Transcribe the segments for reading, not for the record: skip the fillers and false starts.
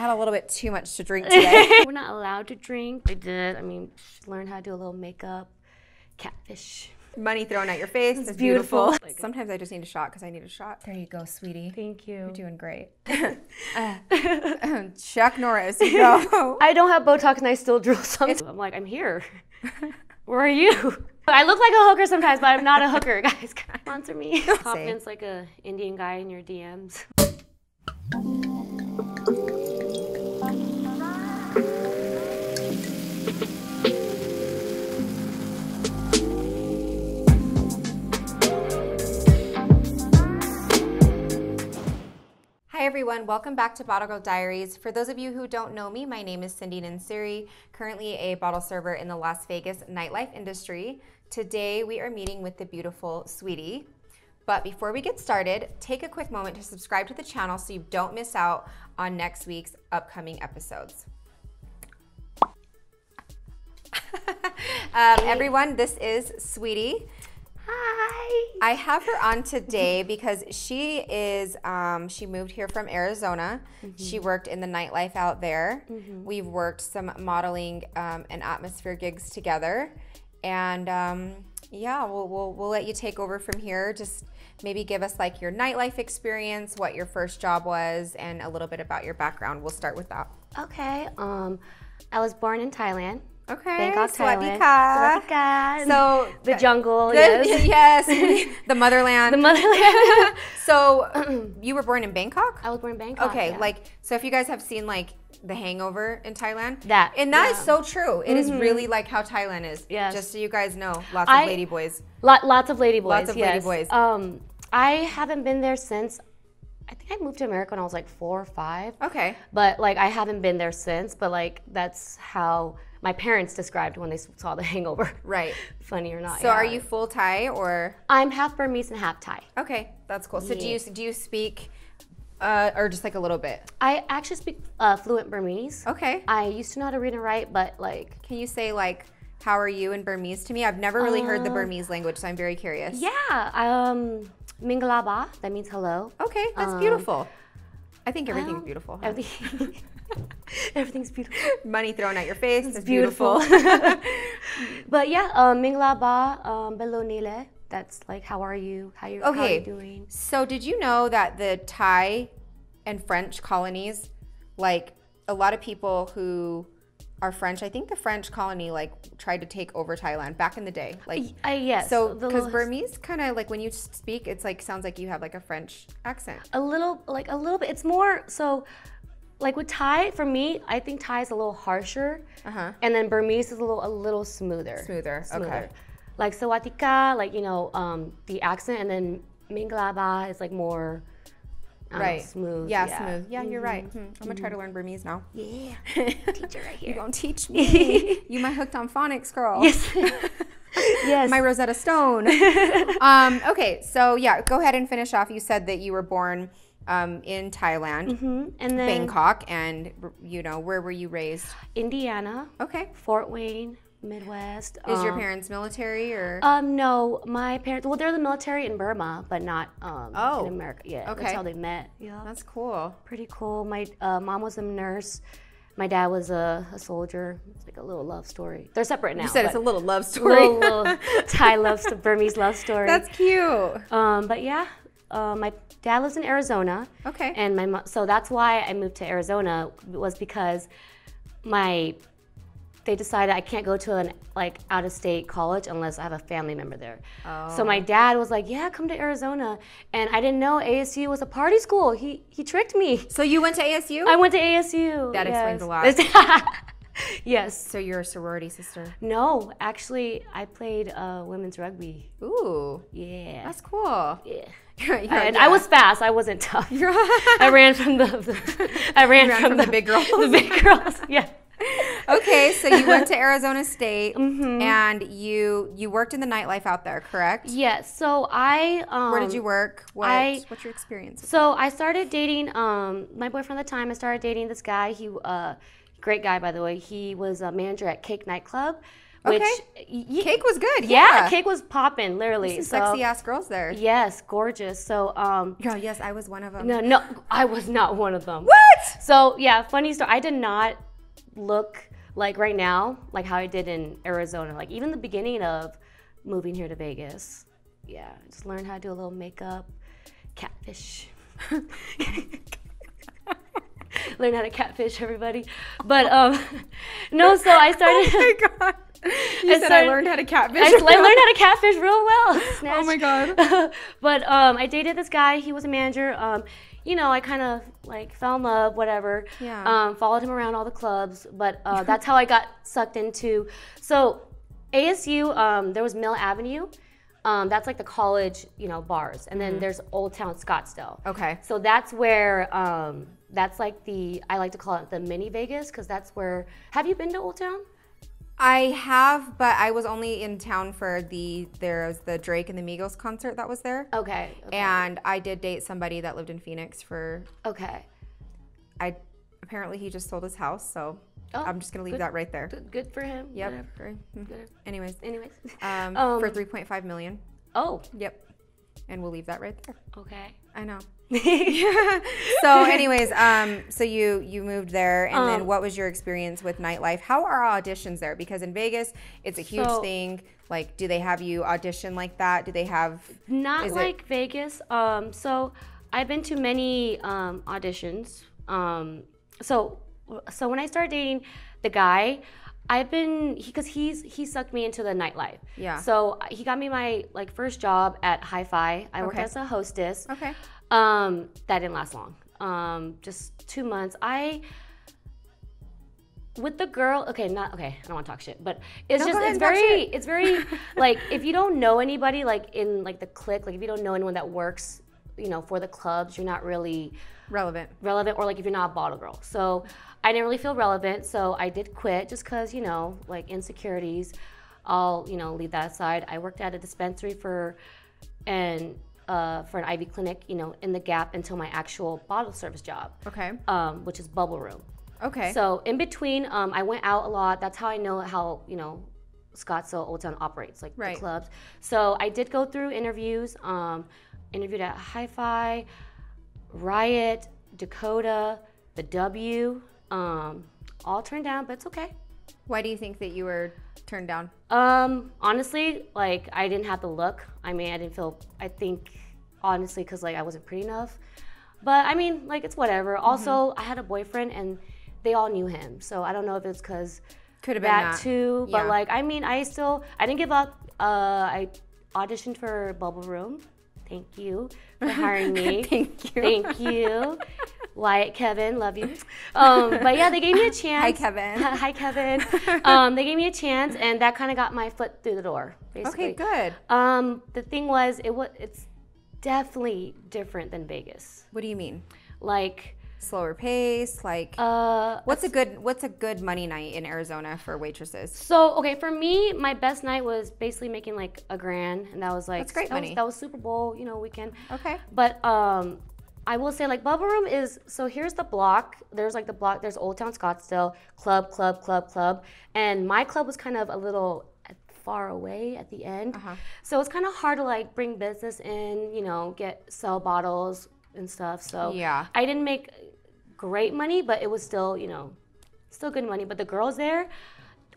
had a little bit too much to drink today. We're not allowed to drink. I mean, learn how to do a little makeup, catfish. Money thrown at your face. It's beautiful. Sometimes I just need a shot because I need a shot. There you go, sweetie. Thank you. You're doing great. Chuck Norris, go. I don't have Botox and I still drool sometimes. I'm like, I'm here. Where are you? I look like a hooker sometimes, but I'm not a hooker, guys. Sponsor me. Confidence like a Indian guy in your DMs. Hi everyone, welcome back to Bottle Girl Diaries. For those of you who don't know me, my name is Cindy Nansiri, currently a bottle server in the Las Vegas nightlife industry. Today we are meeting with the beautiful Sweety. But before we get started, take a quick moment to subscribe to the channel so you don't miss out on next week's upcoming episodes. Everyone, this is Sweety. Hi. I have her on today because she is, she moved here from Arizona. She worked in the nightlife out there. We've worked some modeling and atmosphere gigs together. And yeah, we'll let you take over from here. Just maybe give us like your nightlife experience, what your first job was, and a little bit about your background. We'll start with that. Okay. I was born in Thailand. Okay. Bangkok, Thailand. Swatika. So the jungle, yes. The motherland. The motherland. So you were born in Bangkok? I was born in Bangkok. Okay, yeah. like, so if you guys have seen like The Hangover in Thailand, that is so true. It is really like how Thailand is. Yes. Just so you guys know, lots of lady boys. Lots of lady boys. Lots of lady boys. I haven't been there since. I think I moved to America when I was like 4 or 5. Okay. But like I haven't been there since. But like that's how my parents described when they saw The Hangover. Right. Funny or not. So are you full Thai or? I'm half Burmese and half Thai. Okay, that's cool. So do you speak, or just like a little bit? I actually speak fluent Burmese. Okay. I used to know how to read and write, but like. Can you say like, how are you in Burmese to me? I've never really heard the Burmese language, so I'm very curious. Yeah. Mingalaba. That means hello. Okay, that's beautiful. I think everything's beautiful. Huh? Everything's beautiful. Money thrown at your face. It's beautiful. But yeah, Minglaba, Belonile. That's like, how are you? How are you doing? So did you know that the Thai and French colonies, like a lot of people who are French, I think the French colony like tried to take over Thailand back in the day. Like yes. So because Burmese kind of like when you speak, it's like sounds like you have like a French accent. A little bit. It's more so. Like with Thai, for me, I think Thai is a little harsher, and then Burmese is a little smoother. Smoother. Okay. Like Sawatika, like the accent, and then Minglaba is like more smooth. Yeah, smooth. Yeah, you're right. I'm gonna try to learn Burmese now. Yeah, teacher right here. You're gonna teach me. You my hooked on phonics girl. Yes. Yes. My Rosetta Stone. Okay, so yeah, go ahead and finish off. You said that you were born in Thailand, and then Bangkok, and where were you raised? Indiana. Okay. Fort Wayne, Midwest. Is your parents military or? No, my parents. Well, they're the military in Burma, but not in America. Yeah, okay. That's how they met. Yeah, that's cool. Pretty cool. My mom was a nurse. My dad was a soldier. It's like a little love story. They're separate now. You said it's a little love story. Little Thai Burmese love story. That's cute. But yeah. My dad lives in Arizona. Okay. And my mom, so that's why I moved to Arizona, was because they decided I can't go to an out-of-state college unless I have a family member there. Oh. So my dad was like, yeah, come to Arizona. And I didn't know ASU was a party school. He tricked me. So you went to ASU? I went to ASU. That explains a lot. Yes. So you're a sorority sister? No, actually, I played women's rugby. Ooh. Yeah. That's cool. Yeah. I was fast. I wasn't tough. I ran from the big girls. The big girls. Yeah. Okay, so you went to Arizona State, and you worked in the nightlife out there, correct? Yes. So where did you work? What's your experience? So I started dating my boyfriend at the time. I started dating this guy. He great guy, by the way. He was a manager at Cake Nightclub. Which Cake was good. Yeah, Cake was popping, literally. Some sexy ass girls there. Yes, gorgeous. So girl, yes, I was one of them. No, I was not one of them. What? So yeah, funny story. I did not look like right now, like how I did in Arizona. Like even the beginning of moving here to Vegas. Yeah, just learned how to do a little makeup, catfish. Learn how to catfish everybody. But no, so I started. Oh my god. I learned how to catfish. I learned how to catfish real well. Oh my god. But I dated this guy. He was a manager. You know, I kind of like fell in love, whatever. Yeah. Followed him around all the clubs. But that's how I got sucked into. So ASU, there was Mill Avenue. That's like the college, you know, bars. And then there's Old Town Scottsdale. Okay. So that's where, that's like I like to call it the mini Vegas, because that's where, have you been to Old Town? I have, but I was only in town for there was the Drake and the Migos concert that was there. Okay. And I did date somebody that lived in Phoenix for. Okay. Apparently he just sold his house, so I'm just gonna leave that right there. Good for him. Yep. Anyways. For $3.5 million. Oh. Yep. And we'll leave that right there. Okay. I know. So anyways, so you moved there, and then what was your experience with Nightlife? How are auditions there? Because in Vegas, it's a huge thing. Like, do they have you audition like that? Do they have... Not like Vegas. So I've been to many auditions. So when I started dating the guy, because he sucked me into the nightlife. Yeah. So he got me my first job at Hi-Fi. I worked as a hostess. Okay. That didn't last long. Just 2 months. With the girl, I don't want to talk shit, but it's very like, if you don't know anybody like in like the clique, like if you don't know anyone that works, you know, for the clubs, you're not really relevant, or like if you're not a bottle girl. So I didn't really feel relevant, so I did quit just cause, you know, like insecurities. I'll, you know, leave that aside. I worked at a dispensary for an IV clinic, you know, in the Gap until my actual bottle service job. Okay. Which is Bubble Room. Okay. So in between, I went out a lot. That's how I know how, you know, Scottsdale, Old Town operates, like the clubs. So I did go through interviews, interviewed at Hi-Fi, Riot, Dakota, the W, all turned down, but it's okay. Why do you think that you were turned down? Honestly, like I didn't have the look. I mean, I think honestly, cause like I wasn't pretty enough, but I mean, like it's whatever. Also, I had a boyfriend and they all knew him. So I don't know if it's cause could have been that too, but like, I mean, I didn't give up. I auditioned for Bubble Room. Thank you for hiring me. Thank you. Wyatt, Kevin, love you. But yeah, they gave me a chance. Hi, Kevin. Hi, Kevin. They gave me a chance, and that kind of got my foot through the door, basically. Okay, good. The thing was, it's definitely different than Vegas. What do you mean? Like slower pace, like what's a good money night in Arizona for waitresses? So okay, for me, my best night was basically making like $1,000, and that was like that's great money. That was Super Bowl, you know, weekend. Okay. But I will say like Bubble Room is, so here's the block. There's like the block. There's Old Town Scottsdale, club, and my club was kind of a little far away at the end. So it's kind of hard to like bring business in, you know, sell bottles and stuff. So yeah, I didn't make great money, but it was still, you know, still good money. But the girls there,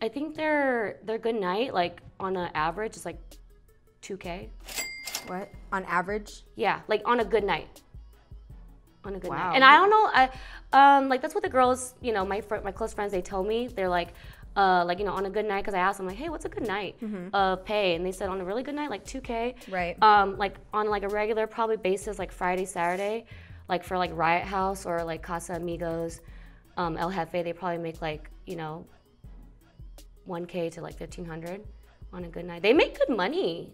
I think their good night, like on an average, is like $2K. What? On average? Yeah, like on a good night. On a good wow. night. And I don't know, like that's what the girls, you know, my close friends, they tell me. They're like, you know, on a good night, because I asked them like, hey, what's a good night of pay? And they said on a really good night, like $2K. Right. Like on like a regular probably basis, like Friday, Saturday, like for like Riot House or like Casa Amigos, El Jefe, they probably make like, you know, $1K to like $1,500 on a good night. They make good money.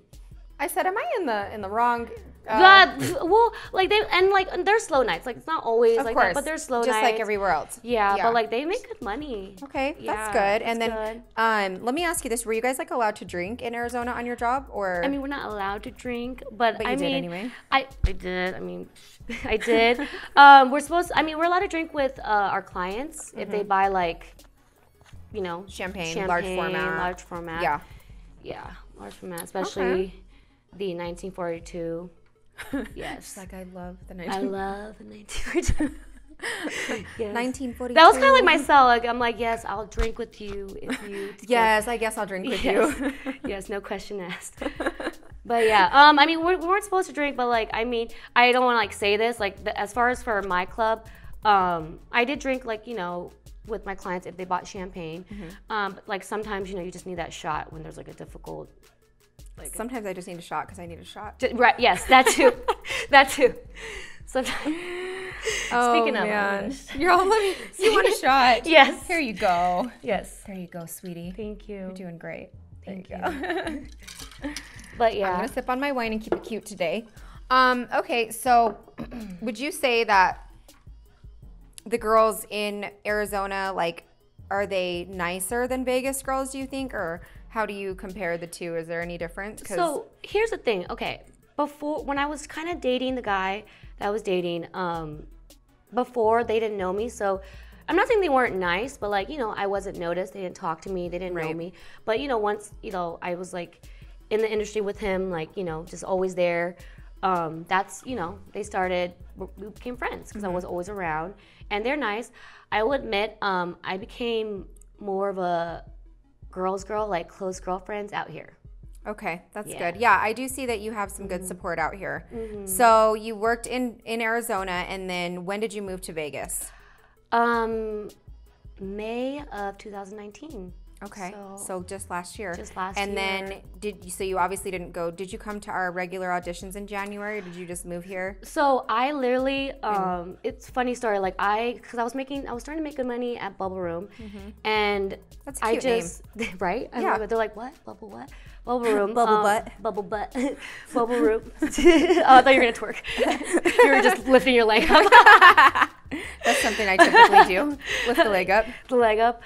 I said, am I in the wrong? Well, like they're slow nights. Like it's not always like that, but they're slow nights. Just like everywhere else. Yeah, but like they make good money. Okay, that's good. And then, let me ask you this: were you guys like allowed to drink in Arizona on your job, or? I mean, we're not allowed to drink, but you did anyway. I did. I mean, I did. We're allowed to drink with our clients if they buy like you know, champagne, large format. Yeah. Yeah, large format, especially the 1942. Yes. She's like, I love the 1942. Yes. 1942. That was kind of like my cell. Like, I'm like, yes, I'll drink with you if you. Yes, I guess I'll drink with you. Yes, no question asked. But yeah, I mean, we weren't supposed to drink, but like, I mean, I don't want to like say this. Like, as far as for my club, I did drink, like, you know, with my clients if they bought champagne. But like sometimes, you know, you just need that shot when there's like a difficult. Like, sometimes I just need a shot because I need a shot. Right? Yes, that too. That too. Sometimes. Speaking of, you're all living. You want a shot? Yes. Here you go. Yes. There you go, sweetie. Thank you. You're doing great. Thank you. But yeah, I'm gonna sip on my wine and keep it cute today. Okay, so would you say that the girls in Arizona, like, are they nicer than Vegas girls, do you think, or how do you compare the two? Is there any difference? So here's the thing. Okay, before, when I was kind of dating the guy that I was dating, before, they didn't know me, so I'm not saying they weren't nice, but like, you know, I wasn't noticed. They didn't talk to me. They didn't know me. But, you know, once, you know, I was like in the industry with him, like, you know, just always there. That's, you know, we became friends because I was always around, and they're nice. I will admit, I became more of a girl's girl, like close girlfriends out here. Okay, that's good. Yeah, I do see that you have some good support out here. So you worked in Arizona, and then when did you move to Vegas? May of 2019. Okay, so just last year. Just last year. And then so you obviously didn't go. Did you come to our regular auditions in January, or did you just move here? So I literally, it's a funny story. Like because I was starting to make good money at Bubble Room, and that's a cute name, right? I love it. They're like, what? Bubble what? Bubble Room. Bubble butt. Bubble butt. Bubble Room. Oh, I thought you were gonna twerk. You were just lifting your leg up. That's something I typically do. Lift the leg up. The leg up.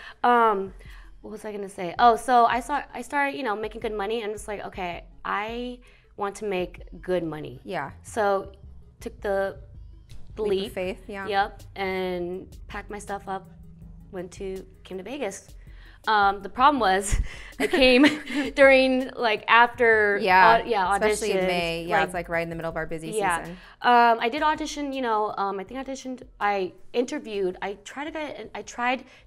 What was I gonna say? Oh, so I started, you know, making good money, and just like, okay, I want to make good money. Yeah. So took the leap of faith. Yeah. Yep. And packed my stuff up, came to Vegas. The problem was I came during like after auditions. Especially in May. Yeah, like, it's like right in the middle of our busy season. I did audition, you know, I think I auditioned, I interviewed, I tried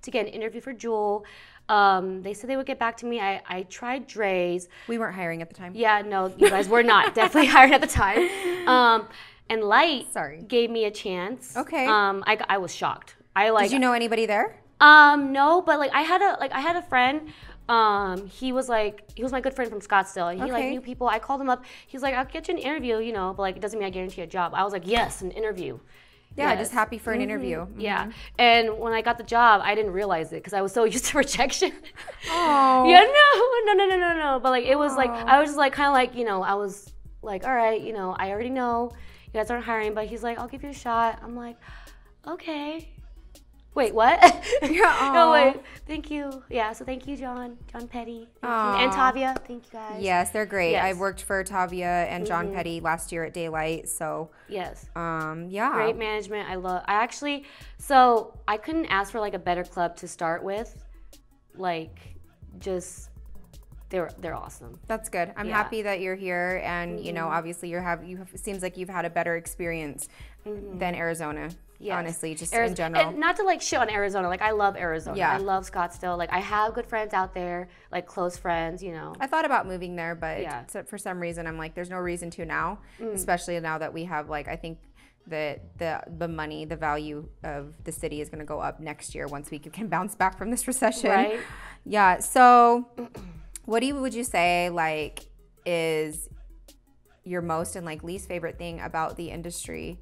to get an interview for Jewel. They said they would get back to me. I tried Dre's. We weren't hiring at the time. Yeah, no, you guys were not definitely hiring at the time. And Light gave me a chance. Okay. I was shocked. Did you know anybody there? No, but like I had a friend. He was my good friend from Scottsdale, and he like knew people. I called him up. He's like, I'll get you an interview, you know, but like it doesn't mean I guarantee a job. I was like, yes, an interview. Yeah, just happy for an interview. Yeah, and when I got the job, I didn't realize it because I was so used to rejection. Oh. Yeah, no. But like it was like I was just like kind of like, you know, I was like, all right, you know, I already know you guys aren't hiring, but he's like, I'll give you a shot. I'm like, okay. Wait, what? No, wait. Thank you. Yeah, so thank you, John Petty. And Tavia. Thank you, guys. Yes, they're great. Yes. I worked for Tavia and John Petty last year at Daylight, so. Yes. Yeah. Great management. So I couldn't ask for like a better club to start with. Like, just, they're awesome. That's good. I'm happy that you're here, and you know, obviously it seems like you've had a better experience than Arizona. Yes. Honestly, just in general. And not to like shit on Arizona. Like I love Arizona. Yeah. I love Scottsdale. Like I have good friends out there, like close friends, you know. I thought about moving there, but for some reason I'm like, there's no reason to now, especially now that we have like, I think that the money, the value of the city is going to go up next year once we can bounce back from this recession. Right. Yeah. So what would you say like is your most and like least favorite thing about the industry?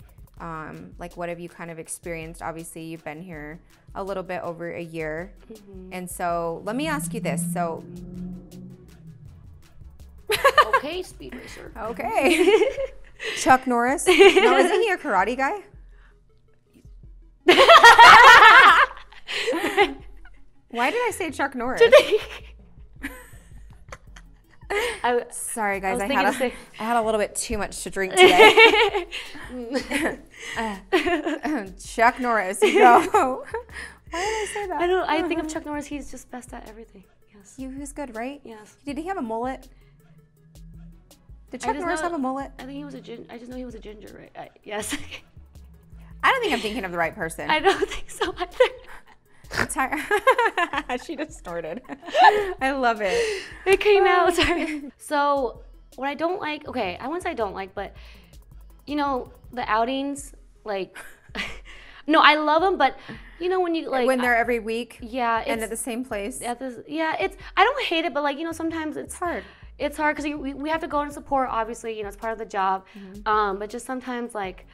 Like what have you kind of experienced? Obviously you've been here a little bit over a year. And so let me ask you this. So okay, Speed Racer. Okay. Chuck Norris. No, isn't he a karate guy? Why did I say Chuck Norris? Sorry guys, I had a little bit too much to drink today. Chuck Norris, you go. Why did I say that? I think of Chuck Norris. He's just best at everything. Yes. He was good, right? Yes. Did he have a mullet? Did Chuck Norris have a mullet? I think he was a ginger. I just know he was a ginger, right? Yes. I don't think I'm thinking of the right person. I don't think so either. She just snorted. I love it. It came out. Sorry. So what I don't like, okay, I wouldn't say I don't like, but you know, the outings, like, no, I love them, but you know when you like when they're every week, yeah, and at the same place. It's I don't hate it, but like you know sometimes it's hard. It's hard because we have to go and support. Obviously, you know it's part of the job, but just sometimes like.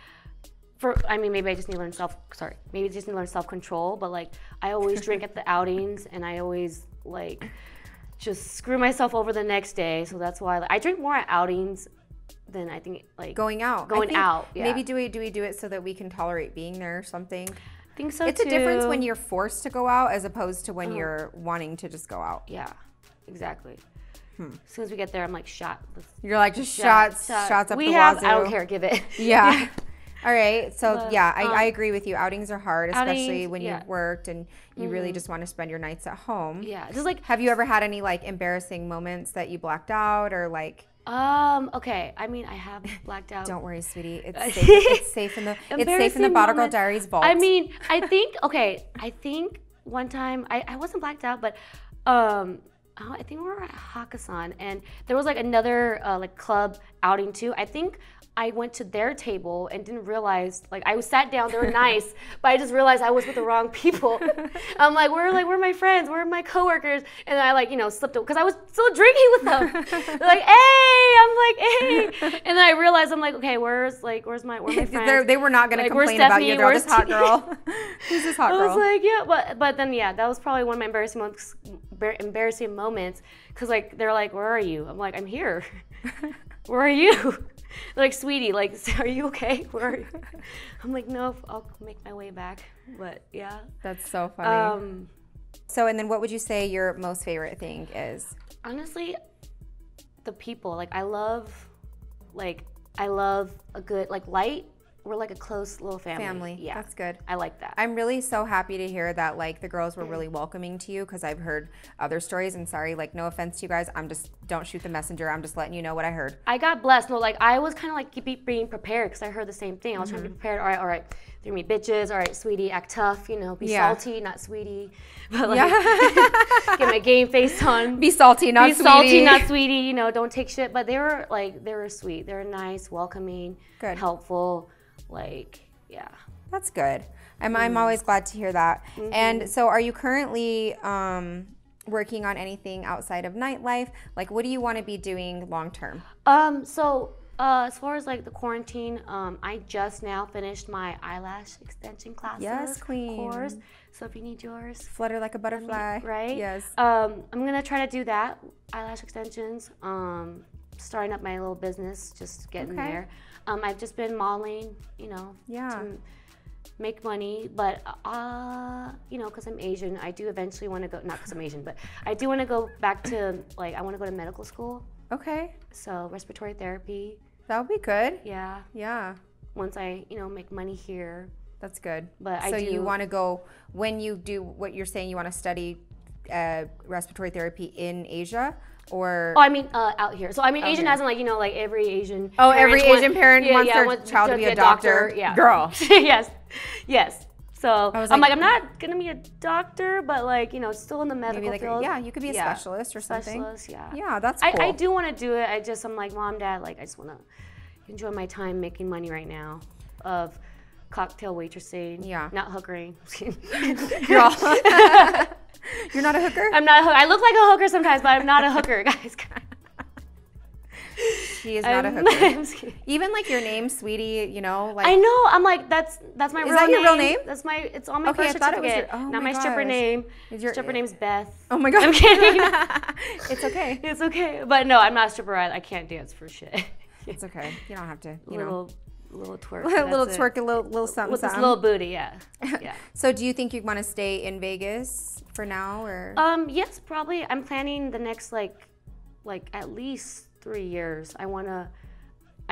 Maybe I just need to learn self-control, but like I always drink at the outings and I always like just screw myself over the next day. So that's why I drink more at outings than I think like going out. Yeah. Maybe do we do it so that we can tolerate being there or something? I think so it's too. It's a difference when you're forced to go out as opposed to when you're wanting to just go out. Yeah, exactly. As soon as we get there, I'm like shot. You're like just shots up the wazoo. I don't care, give it. Yeah. All right, so I agree with you. Outings are hard, especially when you've worked and you really just want to spend your nights at home. Yeah, just like. Have you ever had any like embarrassing moments that you blacked out or like? Okay. I mean, I have blacked out. Don't worry, sweetie. It's safe. It's safe in the Bottle Girl Diaries vault. I mean, I think one time I wasn't blacked out, but I think we were at Hakkasan and there was like another like club outing too. I think I went to their table and didn't realize, like I was sat down, they were nice, but I just realized I was with the wrong people. I'm like, where are my friends? Where are my coworkers? And I like, you know, slipped because I was still drinking with them. They're like, hey, I'm like, hey. And then I realized, I'm like, okay, where's my friends? They were not going to complain about you. They're this hot girl. Who's this hot girl? I was like, yeah, but then, yeah, that was probably one of my embarrassing moments because like, they're like, where are you? I'm like, I'm here. Where are you? Like, Sweety, like, are you okay? Where are you? I'm like, no, I'll make my way back. But yeah. That's so funny. So, and then what would you say your most favorite thing is? Honestly, the people. Like, I love a good, like, light. We're like a close little family. Yeah. That's good. I like that. I'm really so happy to hear that like the girls were really welcoming to you because I've heard other stories and sorry, like no offense to you guys. Don't shoot the messenger. I'm just letting you know what I heard. I got blessed. No, like I was kind of like being prepared because I heard the same thing. I was trying to be prepared. All right. They're me bitches. All right, Sweety, act tough. You know, be salty, not Sweety. But like, get my game face on. Be salty, not Sweety. Be salty, not Sweety. You know, don't take shit. But they were sweet. They were nice, welcoming, helpful. Like, yeah. That's good. I'm always glad to hear that. And so are you currently working on anything outside of nightlife? Like, what do you want to be doing long term? As far as like the quarantine, I just now finished my eyelash extension classes. Yes, queen. Course. So if you need yours. Flutter like a butterfly. Right? Yes. I'm going to try to do that, eyelash extensions. Starting up my little business, just getting there. I've just been modeling, you know, to make money, but you know, because I'm Asian, I do eventually want to go, not because I'm Asian, but I do want to go back to, like, I want to go to medical school. Okay. So respiratory therapy. That would be good. Yeah. Yeah. Once I, you know, make money here. That's good. But so you want to go, when you do what you're saying, you want to study respiratory therapy in Asia? Or I mean out here. So I mean Asian as in like, you know, like every Asian Asian parent wants their child to be a doctor. Yeah. Girl. Yes. So I'm not gonna be a doctor, but like, you know, still in the medical field. Yeah, you could be a specialist or something. Yeah, that's cool. I do want to do it. I'm like, Mom, Dad, like I just want to enjoy my time making money right now of cocktail waitressing. Yeah. Not hookering. You're not a hooker? I'm not a hooker. I look like a hooker sometimes, but I'm not a hooker, guys. She is not a hooker. Even like your name, Sweety, you know, like I know. I'm like that's my real name. Is that your real name? That's it's on my birth certificate. Not my stripper name. Your stripper name's Beth. Oh my god. I'm kidding. It's okay. It's okay. But no, I'm not a stripper. I can't dance for shit. It's okay. You don't have to. Little twerk. A little twerk, a little something. With this little booty, yeah. So do you think you want to stay in Vegas for now, or? Yes, probably. I'm planning the next like at least 3 years. I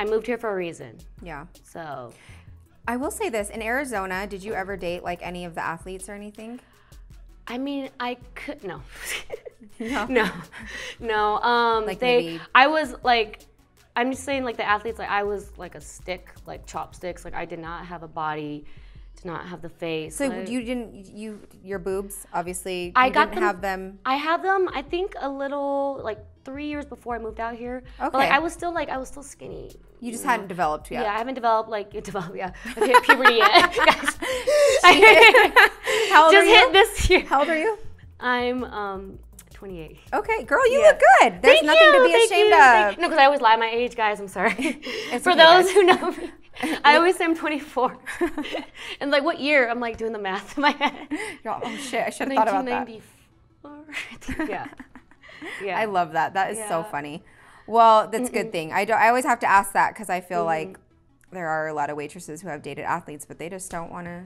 moved here for a reason. Yeah. So. I will say this, in Arizona, did you ever date like any of the athletes or anything? I mean, I could no. No. No. Like maybe. I was like, I'm just saying, like the athletes, like I was like a stick, like chopsticks. Like I did not have a body, did not have the face. So like, your boobs, obviously, I you got didn't them, have them. I have them, I think a little, like 3 years before I moved out here. Okay. But like I was still skinny. You just hadn't developed yet. Yeah, I haven't developed, yeah. I hit puberty yet, guys. How old are Just you? hit this year. How old are you? I'm 28. Okay, girl, you look good. There's nothing to be ashamed of. No, because I always lie my age, guys. I'm sorry. For okay, those guys. who know me, I always say I'm 24. And like, what year? I'm like doing the math in my head. Oh shit, I should have thought about that. 1994. Yeah. I love that. That is so funny. Well, that's a good thing. I always have to ask that because I feel like there are a lot of waitresses who have dated athletes, but they just don't want to,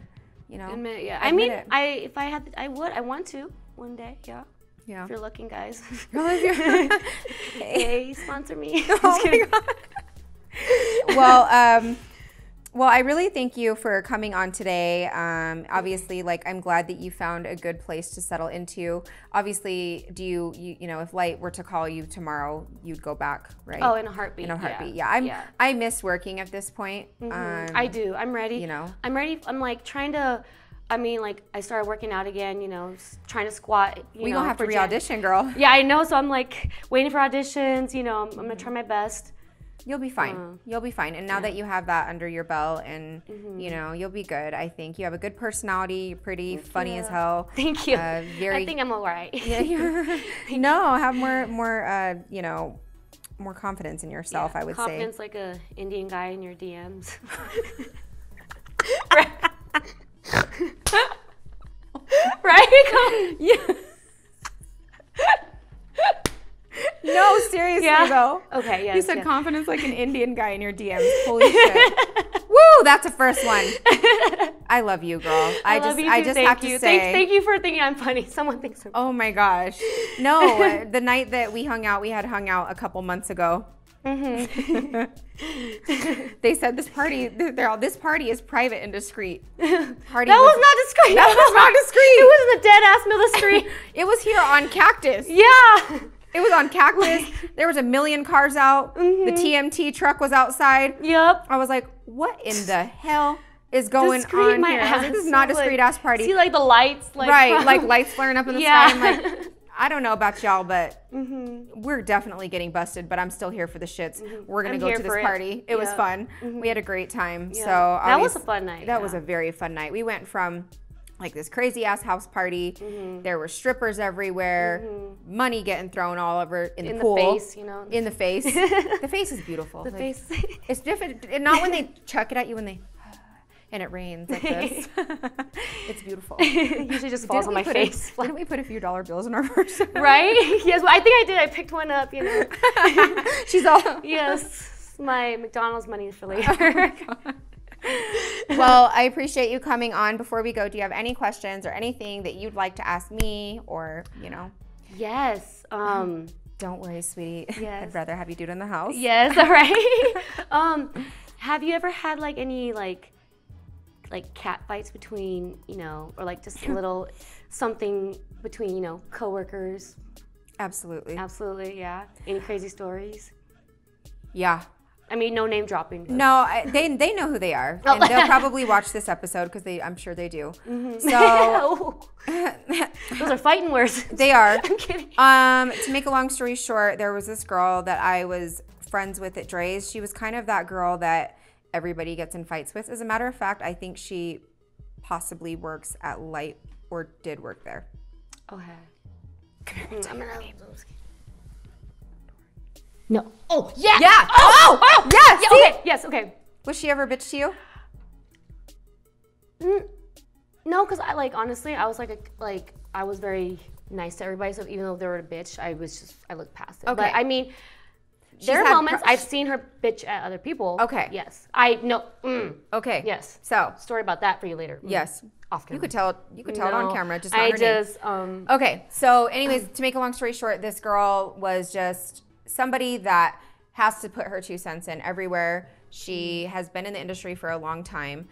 Admit, yeah. admit I mean, it. if I had, I would. I want to one day. Yeah. Yeah. If you're looking, guys. Hey. Hey, sponsor me. Oh my God. Well, I really thank you for coming on today. Obviously, like, I'm glad that you found a good place to settle into. Obviously, do you if Light were to call you tomorrow, you'd go back, right? Oh, in a heartbeat. In a heartbeat. Yeah. I miss working at this point. I do. I'm ready. I'm ready. I'm like trying to. I mean, like, I started working out again, trying to squat. We gonna have to re-audition, girl. Yeah, I know. So I'm like waiting for auditions. I'm gonna try my best. You'll be fine. You'll be fine. And now that you have that under your belt, and you'll be good. I think you have a good personality. You're pretty, funny as hell. Thank you. I think I'm all right. No, have more confidence in yourself. I would say. Confidence like a Indian guy in your DMs. Right? Yeah. No, seriously though. Okay, yes. You said confidence like an Indian guy in your DMs. Holy shit. Woo, that's a first one. I love you, girl. I just have to say. Thank you for thinking I'm funny. Someone thinks I'm funny. Oh my gosh. No, the night that we had hung out a couple months ago. They said this party is private and discreet. That was not discreet. That was not discreet. It was in the dead ass middle of the street. It was here on Cactus. Yeah. It was on Cactus. There was a million cars out. The TMT truck was outside. Yep. I was like, what in the hell is going on here? I was like, this is not a discreet ass party. See, like the lights, right, like lights flaring up in the sky. I'm like, I don't know about y'all, but we're definitely getting busted. But I'm still here for the shits. We're gonna go to this party. It was fun. We had a great time. Yeah. So that was a fun night. That was a very fun night. We went from like this crazy ass house party. There were strippers everywhere, money getting thrown all over in the pool. In the face. The face is beautiful. The face. It's different. And not when they chuck it at you and it rains like this. It's beautiful. It usually just falls on my face. Why don't we put a few dollar bills in our purse? Right? Yes, well, I think I did. I picked one up, She's all. Yes, my McDonald's money for later. Well, I appreciate you coming on. Before we go, do you have any questions or anything that you'd like to ask me or, Yes. Don't worry, sweetie. Yes. I'd rather have you do it in the house. Yes, all right. Have you ever had like any like cat fights between, or like just a little something between, coworkers? Absolutely. Absolutely, yeah. Any crazy stories? Yeah. I mean, no name dropping. But. No, they know who they are, and they'll probably watch this episode because I'm sure they do. So those are fighting words. They are. I'm kidding. To make a long story short, there was this girl that I was friends with at Dre's. She was kind of that girl that everybody gets in fights with. As a matter of fact, I think she possibly works at Light or did work there. Okay. I'm gonna. No. Oh, yeah. Yeah. Oh, yes. Yeah, okay. Yes, okay. Was she ever a bitch to you? No, because I honestly, I was I was very nice to everybody. So even though they were a bitch, I looked past it. Okay. But I mean, there are moments I've seen her bitch at other people. Okay. Yes. I know. Okay. Yes. So story about that for you later. Yes. Off camera. You could tell it on camera. Just not her name. Okay. So anyways, to make a long story short, this girl was just somebody that has to put her 2 cents in everywhere. She has been in the industry for a long time.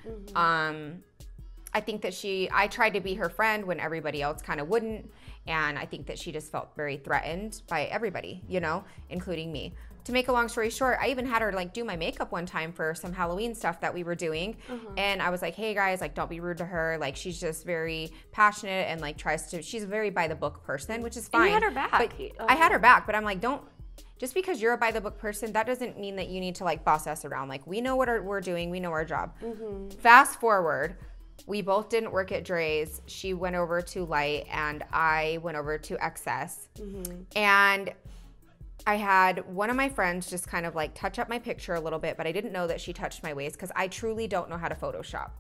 I think that I tried to be her friend when everybody else kind of wouldn't. And I think that she just felt very threatened by everybody, you know, including me. To make a long story short, I even had her like do my makeup one time for some Halloween stuff that we were doing. And I was like, hey guys, like don't be rude to her. Like she's just very passionate and like she's a very by the book person, which is fine. And you had her back. But I had her back, but I'm like, just because you're a by the book person, that doesn't mean that you need to like boss us around. Like we know what we're doing. We know our job. Fast forward. We both didn't work at Dre's. She went over to Light and I went over to XS. And I had one of my friends just kind of like touch up my picture a little bit, but I didn't know that she touched my waist because I truly don't know how to Photoshop.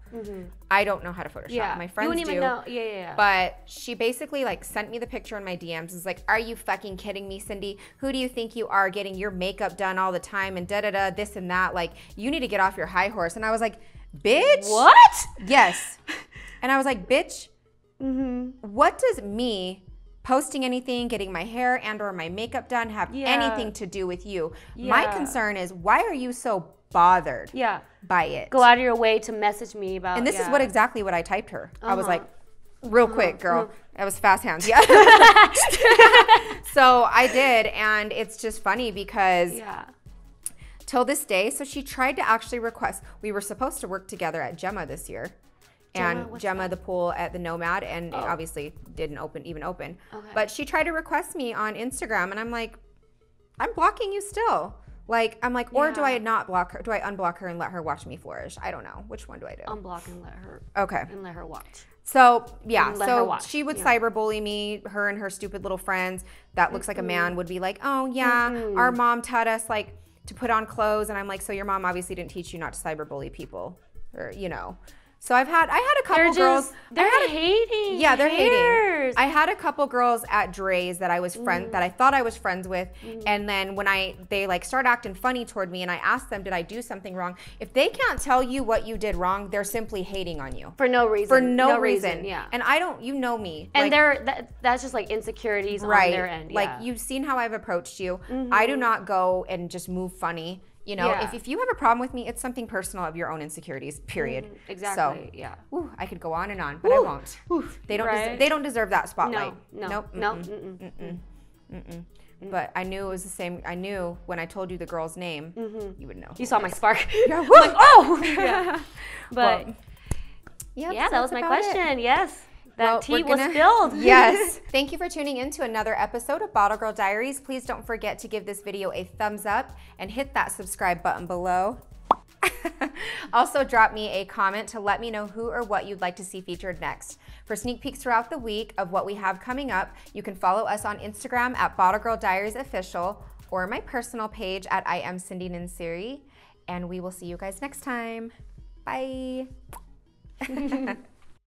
I don't know how to Photoshop. Yeah. My friends you wouldn't even do. know. Yeah. But she basically like sent me the picture in my DMs. Is like, are you fucking kidding me, Cindy? Who do you think you are, getting your makeup done all the time and da-da-da, this and that? Like, you need to get off your high horse. And I was like, bitch. What? Yes. And I was like, bitch, what does me posting anything, getting my hair and or my makeup done have anything to do with you? My concern is, why are you so bothered by it? Go out of your way to message me about. And this is exactly what I typed her. I was like, real quick, girl. That was fast hands. Yeah. So I did. And it's just funny because till this day, so she tried to actually request, we were supposed to work together at Gemma this year. And Gemma, the pool at the Nomad, and it obviously didn't even open. But she tried to request me on Instagram, and I'm like, I'm blocking you still. Like, I'm like, or do I not block her? Do I unblock her and let her watch me flourish? I don't know. Which one do I do? Unblock and let her. Okay. And let her watch. So, yeah. So she would cyberbully me, her and her stupid little friends. That looks like a man would be like, oh, yeah, our mom taught us, like, to put on clothes. And I'm like, so your mom obviously didn't teach you not to cyberbully people. Or, you know. So I had a couple girls. They're hating. Yeah, they're hating. I had a couple girls at Dre's that I was that I thought I was friends with, and then when they like start acting funny toward me, and I asked them, did I do something wrong? If they can't tell you what you did wrong, they're simply hating on you for no reason. For no reason. Yeah. And I don't. You know me. And that's just like insecurities on their end. Like you've seen how I've approached you. I do not go and just move funny. You know, if you have a problem with me, it's something personal of your own insecurities, period. Exactly, So, I could go on and on, but I won't. They don't they don't deserve that spotlight. No. But I knew it was the same. I knew when I told you the girl's name, you would know. You saw my spark. Yeah, like, oh! Yeah. But, that was my question. Yes. That tea was gonna, spilled. Yes. Thank you for tuning in to another episode of Bottle Girl Diaries. Please don't forget to give this video a thumbs up and hit that subscribe button below. Also, drop me a comment to let me know who or what you'd like to see featured next. For sneak peeks throughout the week of what we have coming up, you can follow us on Instagram at Bottle Girl Diaries Official or my personal page at I am Cindy Nansiri. And we will see you guys next time. Bye.